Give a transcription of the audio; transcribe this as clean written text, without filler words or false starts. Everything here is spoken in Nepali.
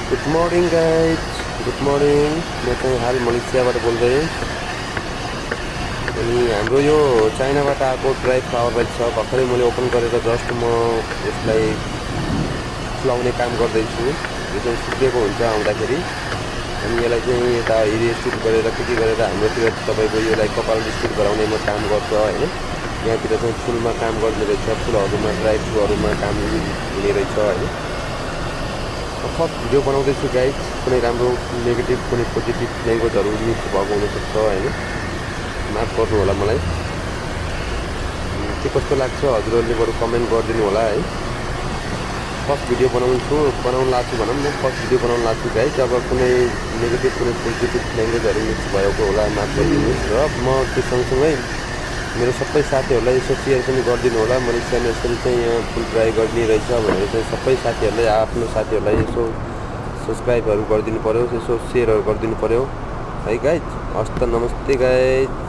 Good morning guys, good morning. म चाहिँ हाल मलेसियाबाट बोल्दै अनि हाम्रो यो चाइनाबाट आएको ड्राई फ्लावर राइस छ। भर्खरै मैले ओपन गरेर जस्ट म यसलाई फुलाउने काम गर्दैछु। यो चाहिँ सुकेको हुन्छ आउँदाखेरि अनि यसलाई चाहिँ यता इरिस्टिट गरेर के गरेर हाम्रोतिर तपाईँको यसलाई कपाल स्टिट गराउने म काम गर्छु होइन। यहाँतिर चाहिँ फुलमा काम गर्ने रहेछ, फुलहरूमा ड्राई फ्रुटहरूमा काम हुने रहेछ होइन। फर्स्ट भिडियो बनाउँदैछु गाइज, कुनै राम्रो नेगेटिभ कुनै पोजिटिभ ल्याङ्ग्वेजहरू मिक्स भएको हुनसक्छ होइन, माफ गर्नु होला मलाई। के कस्तो लाग्छ हजुरहरूले बरु कमेन्ट गरिदिनु होला है। फर्स्ट भिडियो बनाउनु लाग्छु भनौँ न, फर्स्ट भिडियो बनाउनु लाग्छु गाइज। अब कुनै नेगेटिभ कुनै पोजिटिभ ल्याङ्ग्वेजहरू मिक्स भएको होला माफ गरिदिनुहोस्। र म त्यो सँगसँगै मेरो सबै साथीहरूलाई यसो सेयर पनि गरिदिनु होला। मलेसियामा यसरी चाहिँ यहाँ फुल ड्राई गर्ने रहेछ भनेर चाहिँ सबै साथीहरूलाई, आफ्नो साथीहरूलाई यसो सब्सक्राइबहरू गरिदिनु पऱ्यो, यसो सेयरहरू गरिदिनु पऱ्यो है गाइज। हस् त, नमस्ते गाइज।